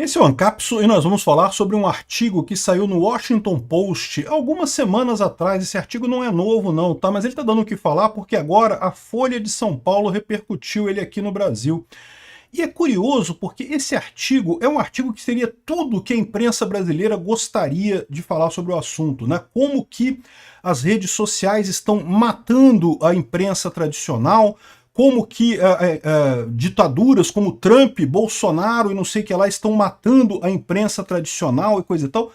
Esse é o Ancapso e nós vamos falar sobre um artigo que saiu no Washington Post algumas semanas atrás. Esse artigo não é novo não, tá? Mas ele está dando o que falar porque agora a Folha de São Paulo repercutiu ele aqui no Brasil. E é curioso porque esse artigo é um artigo que seria tudo que a imprensa brasileira gostaria de falar sobre o assunto, né? Como que as redes sociais estão matando a imprensa tradicional, como que ditaduras como Trump, Bolsonaro e não sei o que lá estão matando a imprensa tradicional e coisa e tal.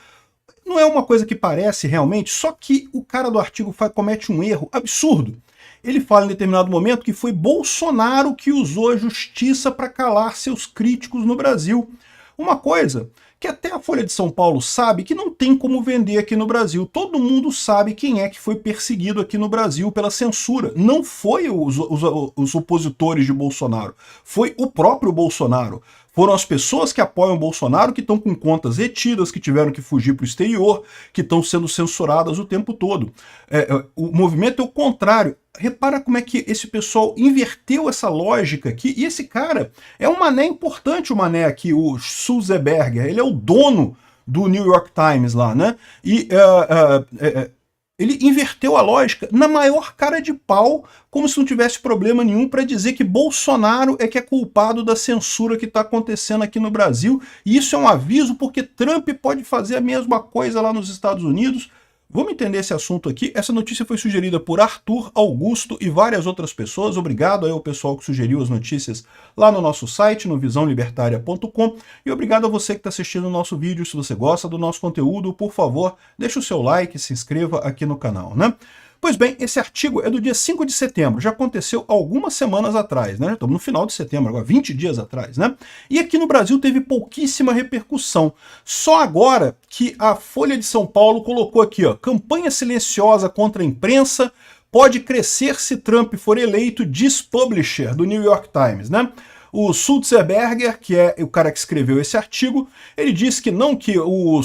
Não é uma coisa que parece realmente, só que o cara do artigo comete um erro absurdo. Ele fala em determinado momento que foi Bolsonaro que usou a justiça para calar seus críticos no Brasil. Uma coisa que até a Folha de São Paulo sabe que não tem como vender aqui no Brasil. Todo mundo sabe quem é que foi perseguido aqui no Brasil pela censura. Não foi os opositores de Bolsonaro, foi o próprio Bolsonaro. Foram as pessoas que apoiam o Bolsonaro que estão com contas retidas, que tiveram que fugir para o exterior, que estão sendo censuradas o tempo todo. O movimento é o contrário. Repara como é que esse pessoal inverteu essa lógica aqui. E esse cara é um mané importante, o mané aqui, o Sulzberger. Ele é o dono do New York Times lá, né? E ele inverteu a lógica na maior cara de pau, como se não tivesse problema nenhum, para dizer que Bolsonaro é que é culpado da censura que está acontecendo aqui no Brasil. E isso é um aviso porque Trump pode fazer a mesma coisa lá nos Estados Unidos. Vamos entender esse assunto aqui. Essa notícia foi sugerida por Arthur, Augusto e várias outras pessoas. Obrigado aí ao pessoal que sugeriu as notícias lá no nosso site, no visãolibertaria.com. E obrigado a você que está assistindo o nosso vídeo. Se você gosta do nosso conteúdo, por favor, deixe o seu like e se inscreva aqui no canal, né? Pois bem, esse artigo é do dia 5 de setembro, já aconteceu algumas semanas atrás, né? Estamos no final de setembro, agora 20 dias atrás, né? E aqui no Brasil teve pouquíssima repercussão. Só agora que a Folha de São Paulo colocou aqui, ó, campanha silenciosa contra a imprensa pode crescer se Trump for eleito, diz publisher do New York Times, né? O Sulzberger, que é o cara que escreveu esse artigo, ele disse que não, que o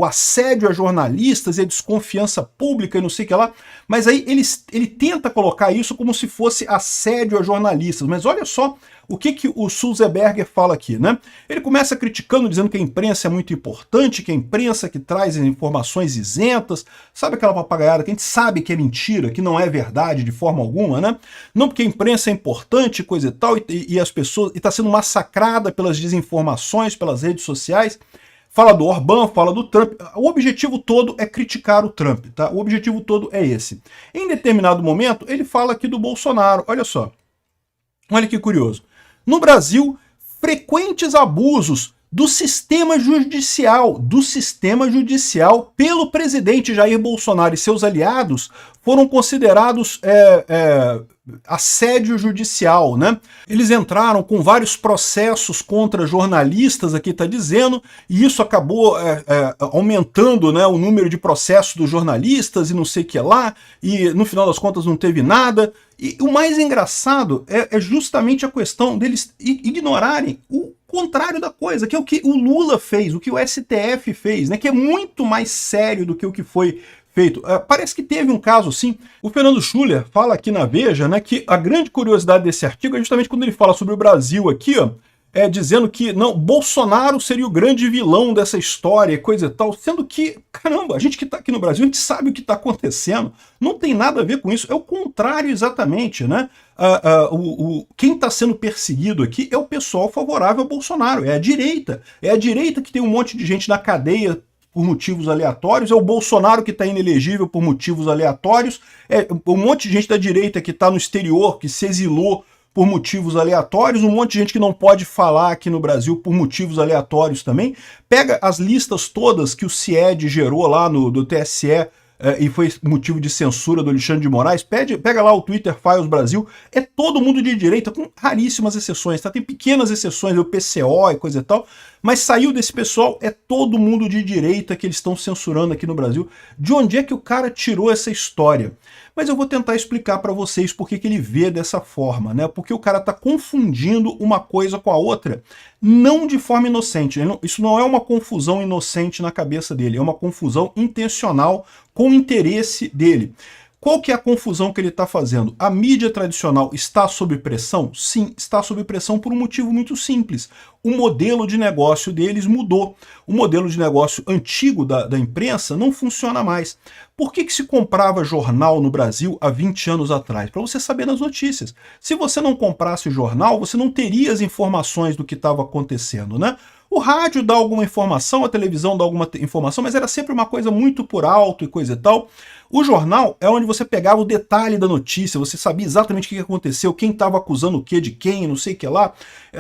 assédio a jornalistas e a desconfiança pública e não sei o que lá, mas aí ele tenta colocar isso como se fosse assédio a jornalistas. Mas olha só o que o Sulzberger fala aqui, né? Ele começa criticando, dizendo que a imprensa é muito importante, que a imprensa que traz informações isentas, sabe aquela papagaiada que a gente sabe que é mentira, que não é verdade de forma alguma, né? Não porque a imprensa é importante, coisa e tal, e as pessoas, e está sendo massacrada pelas desinformações, pelas redes sociais. Fala do Orbán, fala do Trump. O objetivo todo é criticar o Trump, tá? O objetivo todo é esse. Em determinado momento, ele fala aqui do Bolsonaro. Olha só. Olha que curioso. No Brasil, frequentes abusos do sistema judicial pelo presidente Jair Bolsonaro e seus aliados foram considerados assédio judicial, né? Eles entraram com vários processos contra jornalistas, aqui está dizendo, e isso acabou aumentando, né, o número de processos dos jornalistas e não sei o que lá, e no final das contas não teve nada. E o mais engraçado é justamente a questão deles ignorarem o contrário da coisa, que é o que o Lula fez, o que o STF fez, né, que é muito mais sério do que o que foi feito. Parece que teve um caso assim. O Fernando Schuller fala aqui na Veja, né, que a grande curiosidade desse artigo é justamente quando ele fala sobre o Brasil aqui, ó, dizendo que não, Bolsonaro seria o grande vilão dessa história, coisa e tal, sendo que, caramba, a gente que está aqui no Brasil, a gente sabe o que está acontecendo, não tem nada a ver com isso, é o contrário exatamente, né? Quem está sendo perseguido aqui é o pessoal favorável a Bolsonaro, é a direita que tem um monte de gente na cadeia por motivos aleatórios, é o Bolsonaro que está inelegível por motivos aleatórios, é um monte de gente da direita que está no exterior, que se exilou por motivos aleatórios, um monte de gente que não pode falar aqui no Brasil por motivos aleatórios também. Pega as listas todas que o CIED gerou lá do TSE e foi motivo de censura do Alexandre de Moraes, pega lá o Twitter Files Brasil, é todo mundo de direita, com raríssimas exceções, tá? Tem pequenas exceções, o PCO e coisa e tal, mas saiu desse pessoal, é todo mundo de direita que eles estão censurando aqui no Brasil. De onde é que o cara tirou essa história? Mas eu vou tentar explicar para vocês por que ele vê dessa forma, né? Porque o cara tá confundindo uma coisa com a outra, não de forma inocente. Isso não é uma confusão inocente na cabeça dele, é uma confusão intencional com o interesse dele. Qual que é a confusão que ele está fazendo? A mídia tradicional está sob pressão? Sim, está sob pressão por um motivo muito simples. O modelo de negócio deles mudou. O modelo de negócio antigo da imprensa não funciona mais. Por que se comprava jornal no Brasil há 20 anos atrás? Para você saber das notícias. Se você não comprasse jornal, você não teria as informações do que estava acontecendo, né? O rádio dá alguma informação, a televisão dá alguma informação, mas era sempre uma coisa muito por alto e coisa e tal. O jornal é onde você pegava o detalhe da notícia, você sabia exatamente o que aconteceu, quem estava acusando o que de quem, não sei o que lá,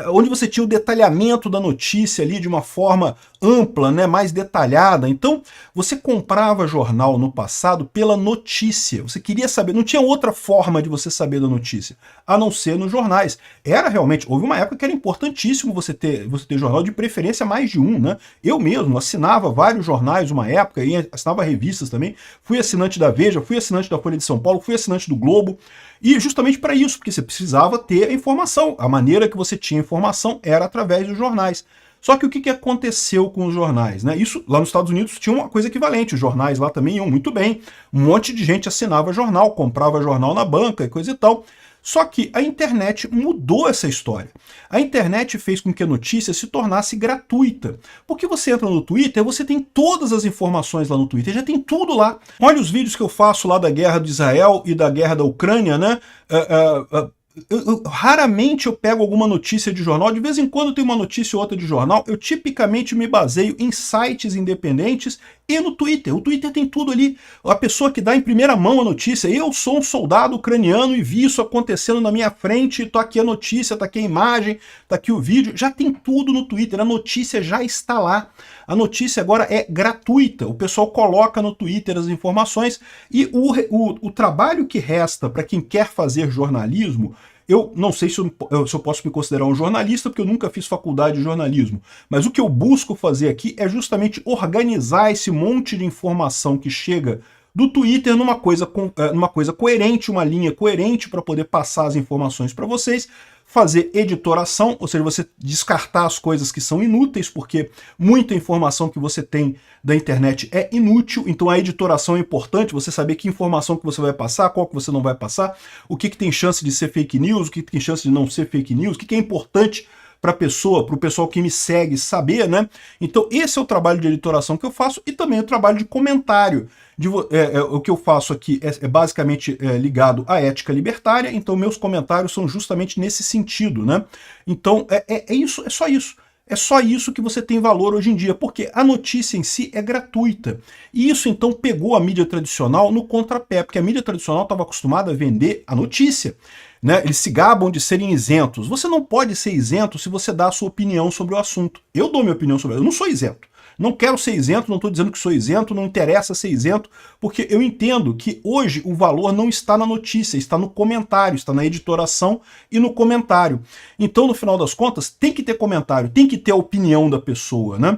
onde você tinha o detalhamento da notícia ali de uma forma ampla, né, mais detalhada. Então, você comprava jornal no passado pela notícia, você queria saber, não tinha outra forma de você saber da notícia, a não ser nos jornais. Era realmente, houve uma época que era importantíssimo você ter jornal, de preferência mais de um, né? Eu mesmo assinava vários jornais uma época, e assinava revistas também, fui assinante da Veja, fui assinante da Folha de São Paulo, fui assinante do Globo, e justamente para isso, porque você precisava ter a informação. A maneira que você tinha informação era através dos jornais. Só que o que aconteceu com os jornais, né? Isso lá nos Estados Unidos tinha uma coisa equivalente, os jornais lá também iam muito bem, um monte de gente assinava jornal, comprava jornal na banca e coisa e tal. Só que a internet mudou essa história. A internet fez com que a notícia se tornasse gratuita. Porque você entra no Twitter, você tem todas as informações lá no Twitter, já tem tudo lá. Olha os vídeos que eu faço lá da guerra de Israel e da guerra da Ucrânia, né? Raramente eu pego alguma notícia de jornal, de vez em quando tem uma notícia ou outra de jornal, eu tipicamente me baseio em sites independentes e no Twitter. O Twitter tem tudo ali, a pessoa que dá em primeira mão a notícia. Eu sou um soldado ucraniano e vi isso acontecendo na minha frente, tô aqui a notícia, tá aqui a imagem, tá aqui o vídeo, já tem tudo no Twitter, a notícia já está lá. A notícia agora é gratuita, o pessoal coloca no Twitter as informações e o trabalho que resta para quem quer fazer jornalismo. Eu não sei se eu posso me considerar um jornalista, porque eu nunca fiz faculdade de jornalismo, mas o que eu busco fazer aqui é justamente organizar esse monte de informação que chega do Twitter numa coisa coerente, uma linha coerente para poder passar as informações para vocês, fazer editoração, ou seja, você descartar as coisas que são inúteis, porque muita informação que você tem da internet é inútil, então a editoração é importante, você saber que informação que você vai passar, qual que você não vai passar, o que tem chance de ser fake news, o que tem chance de não ser fake news, o que é importante para o pessoal que me segue saber, né? Então esse é o trabalho de editoração que eu faço e também o trabalho de comentário. O que eu faço aqui é basicamente ligado à ética libertária, então meus comentários são justamente nesse sentido, né? Então isso, é só isso. É só isso que você tem valor hoje em dia, porque a notícia em si é gratuita. E isso então pegou a mídia tradicional no contrapé, porque a mídia tradicional estava acostumada a vender a notícia. Né? Eles se gabam de serem isentos. Você não pode ser isento se você dá a sua opinião sobre o assunto. Eu dou minha opinião sobre o assunto, eu não sou isento. Não quero ser isento, não estou dizendo que sou isento, não interessa ser isento, porque eu entendo que hoje o valor não está na notícia, está no comentário, está na editoração e no comentário. Então, no final das contas, tem que ter comentário, tem que ter a opinião da pessoa, né?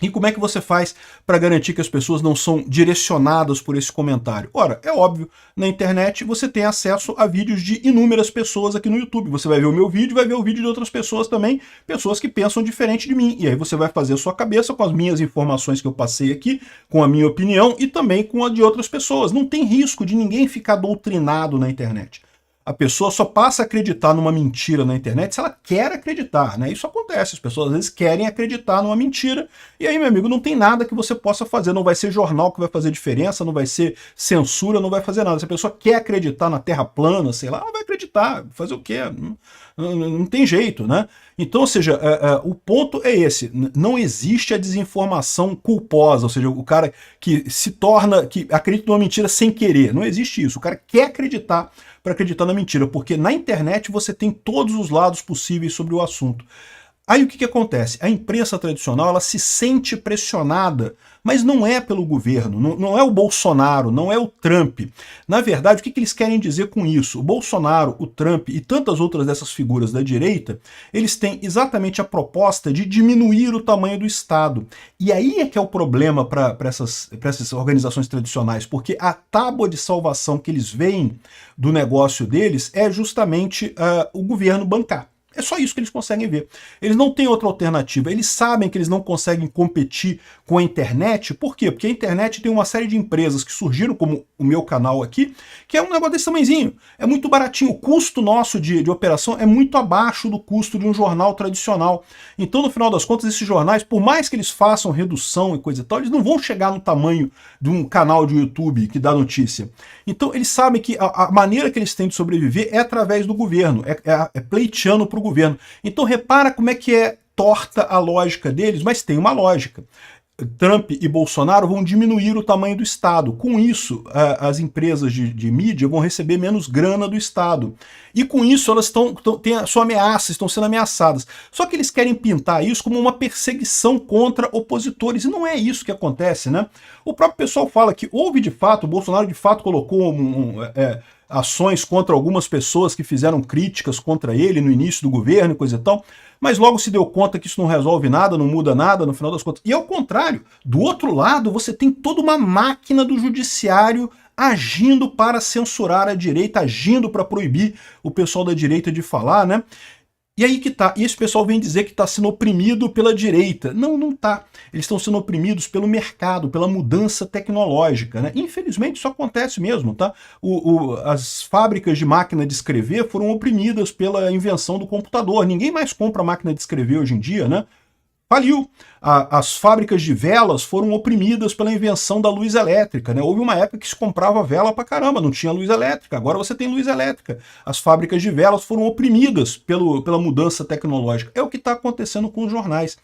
E como é que você faz para garantir que as pessoas não são direcionadas por esse comentário? Ora, é óbvio, na internet você tem acesso a vídeos de inúmeras pessoas aqui no YouTube. Você vai ver o meu vídeo, vai ver o vídeo de outras pessoas também, pessoas que pensam diferente de mim. E aí você vai fazer a sua cabeça com as minhas informações que eu passei aqui, com a minha opinião e também com a de outras pessoas. Não tem risco de ninguém ficar doutrinado na internet. A pessoa só passa a acreditar numa mentira na internet se ela quer acreditar, né? Isso acontece, as pessoas às vezes querem acreditar numa mentira, e aí, meu amigo, não tem nada que você possa fazer, não vai ser jornal que vai fazer diferença, não vai ser censura, não vai fazer nada. Se a pessoa quer acreditar na Terra plana, sei lá, ela vai acreditar, fazer o quê? Não tem jeito, né? Então, ou seja, o ponto é esse, não existe a desinformação culposa, ou seja, o cara que que acredita numa mentira sem querer, não existe isso, o cara quer acreditar para acreditar na mentira, porque na internet você tem todos os lados possíveis sobre o assunto. Aí o que acontece? A imprensa tradicional ela se sente pressionada, mas não é pelo governo, não é o Bolsonaro, não é o Trump. Na verdade, o que eles querem dizer com isso? O Bolsonaro, o Trump e tantas outras dessas figuras da direita, eles têm exatamente a proposta de diminuir o tamanho do Estado. E aí é que é o problema para essas organizações tradicionais, porque a tábua de salvação que eles veem do negócio deles é justamente o governo bancar. É só isso que eles conseguem ver. Eles não têm outra alternativa. Eles sabem que eles não conseguem competir com a internet. Por quê? Porque a internet tem uma série de empresas que surgiram, como o meu canal aqui, que é um negócio desse tamanhozinho. É muito baratinho. O custo nosso de operação é muito abaixo do custo de um jornal tradicional. Então, no final das contas, esses jornais, por mais que eles façam redução e coisa e tal, eles não vão chegar no tamanho de um canal de YouTube que dá notícia. Então, eles sabem que a maneira que eles têm de sobreviver é através do governo, é pleiteando para o governo. Então repara como é que é torta a lógica deles, mas tem uma lógica. Trump e Bolsonaro vão diminuir o tamanho do Estado. Com isso, as empresas de mídia vão receber menos grana do Estado. E com isso elas têm a sua ameaça, estão sendo ameaçadas. Só que eles querem pintar isso como uma perseguição contra opositores. E não é isso que acontece, né? O próprio pessoal fala que houve de fato, o Bolsonaro de fato colocou ações contra algumas pessoas que fizeram críticas contra ele no início do governo e coisa e tal, mas logo se deu conta que isso não resolve nada, não muda nada no final das contas. E ao contrário, do outro lado você tem toda uma máquina do judiciário agindo para censurar a direita, agindo para proibir o pessoal da direita de falar, né? E aí que tá, e esse pessoal vem dizer que está sendo oprimido pela direita. Não, não tá. Eles estão sendo oprimidos pelo mercado, pela mudança tecnológica, né? Infelizmente isso acontece mesmo, tá? As fábricas de máquina de escrever foram oprimidas pela invenção do computador. Ninguém mais compra máquina de escrever hoje em dia, né? Faliu. As fábricas de velas foram oprimidas pela invenção da luz elétrica, né? Houve uma época que se comprava vela pra caramba, não tinha luz elétrica, agora você tem luz elétrica. As fábricas de velas foram oprimidas pela mudança tecnológica. É o que está acontecendo com os jornais.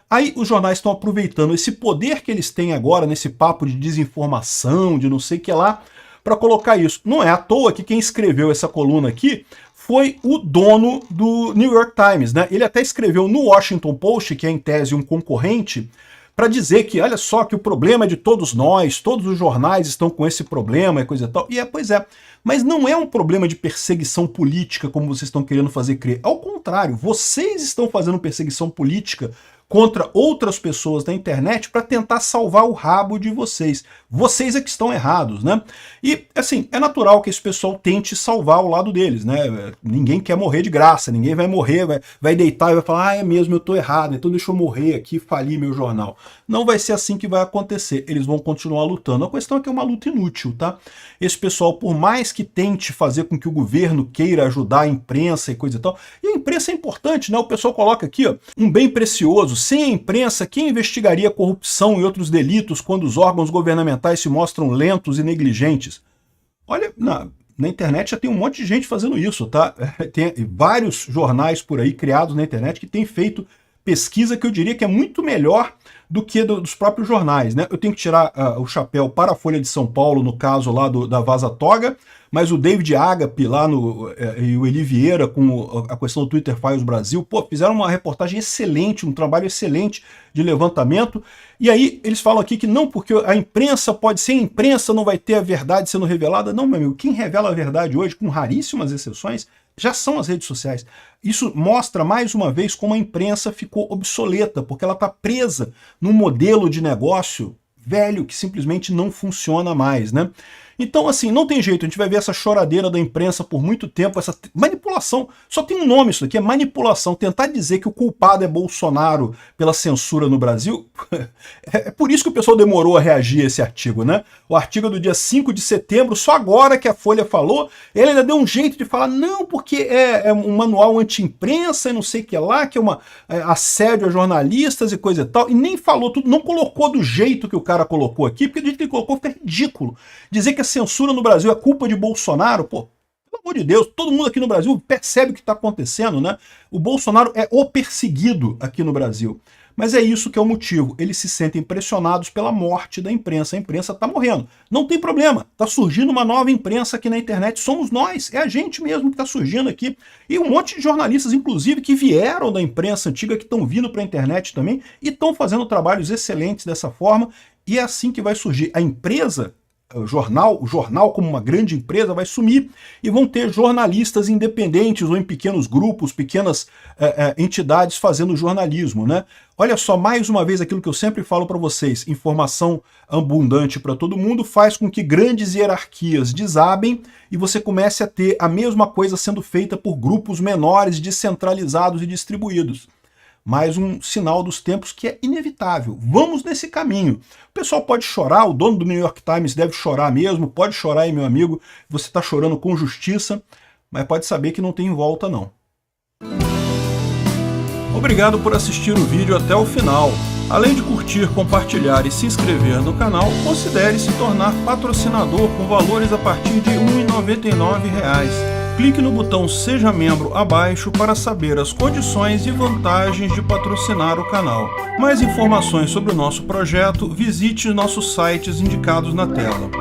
Aí os jornais estão aproveitando esse poder que eles têm agora, nesse papo de desinformação, de não sei o que lá, para colocar isso. Não é à toa que quem escreveu essa coluna aqui foi o dono do New York Times, né? Ele até escreveu no Washington Post, que é em tese um concorrente, para dizer que, olha só, que o problema é de todos nós, todos os jornais estão com esse problema e coisa e tal. E pois é. Mas não é um problema de perseguição política, como vocês estão querendo fazer crer. Ao contrário, vocês estão fazendo perseguição política contra outras pessoas na internet para tentar salvar o rabo de vocês. Vocês é que estão errados, né? E, assim, é natural que esse pessoal tente salvar o lado deles, né? Ninguém quer morrer de graça, ninguém vai morrer, vai deitar e vai falar, é mesmo, eu tô errado, então deixa eu morrer aqui e falir meu jornal. Não vai ser assim que vai acontecer, eles vão continuar lutando. A questão é que é uma luta inútil, tá? Esse pessoal, por mais que tente fazer com que o governo queira ajudar a imprensa e coisa e tal, e a imprensa é importante, né? O pessoal coloca aqui, ó, um bem precioso. Sem a imprensa, quem investigaria corrupção e outros delitos quando os órgãos governamentais se mostram lentos e negligentes? Olha, na internet já tem um monte de gente fazendo isso, tá? Tem vários jornais por aí criados na internet que têm feito pesquisa que eu diria que é muito melhor do que dos próprios jornais, né? Eu tenho que tirar o chapéu para a Folha de São Paulo, no caso lá da Vaza Toga, mas o David Agape lá e o Eli Vieira com a questão do Twitter Files Brasil, pô, fizeram uma reportagem excelente, um trabalho excelente de levantamento, e aí eles falam aqui que não, porque a imprensa pode ser, a imprensa não vai ter a verdade sendo revelada. Não, meu amigo, quem revela a verdade hoje, com raríssimas exceções, já são as redes sociais. Isso mostra mais uma vez como a imprensa ficou obsoleta, porque ela está presa num modelo de negócio velho que simplesmente não funciona mais, né? Então, assim, não tem jeito, a gente vai ver essa choradeira da imprensa por muito tempo, essa manipulação, só tem um nome isso aqui, é manipulação. Tentar dizer que o culpado é Bolsonaro pela censura no Brasil, é por isso que o pessoal demorou a reagir a esse artigo, né? O artigo é do dia 5 de setembro, só agora que a Folha falou, ele ainda deu um jeito de falar, não, porque é um manual anti-imprensa e não sei o que lá, que é uma assédio a jornalistas e coisa e tal, e nem falou tudo, não colocou do jeito que o cara colocou aqui, porque do jeito que ele colocou fica ridículo. Dizer que a censura no Brasil é culpa de Bolsonaro, pô, pelo amor de Deus, todo mundo aqui no Brasil percebe o que está acontecendo, né? O Bolsonaro é o perseguido aqui no Brasil. Mas é isso que é o motivo. Eles se sentem pressionados pela morte da imprensa. A imprensa está morrendo. Não tem problema. Está surgindo uma nova imprensa aqui na internet. Somos nós. É a gente mesmo que está surgindo aqui. E um monte de jornalistas, inclusive, que vieram da imprensa antiga, que estão vindo para a internet também e estão fazendo trabalhos excelentes dessa forma. E é assim que vai surgir. A empresa jornal, o jornal como uma grande empresa vai sumir e vão ter jornalistas independentes ou em pequenos grupos, pequenas entidades fazendo jornalismo, né? Olha só, mais uma vez aquilo que eu sempre falo para vocês, informação abundante para todo mundo faz com que grandes hierarquias desabem e você comece a ter a mesma coisa sendo feita por grupos menores, descentralizados e distribuídos. Mais um sinal dos tempos que é inevitável. Vamos nesse caminho. O pessoal pode chorar, o dono do New York Times deve chorar mesmo, pode chorar aí, meu amigo, você está chorando com justiça, mas pode saber que não tem volta não. Obrigado por assistir o vídeo até o final. Além de curtir, compartilhar e se inscrever no canal, considere se tornar patrocinador com valores a partir de R$ 1,99. Clique no botão Seja Membro abaixo para saber as condições e vantagens de patrocinar o canal. Mais informações sobre o nosso projeto, visite nossos sites indicados na tela.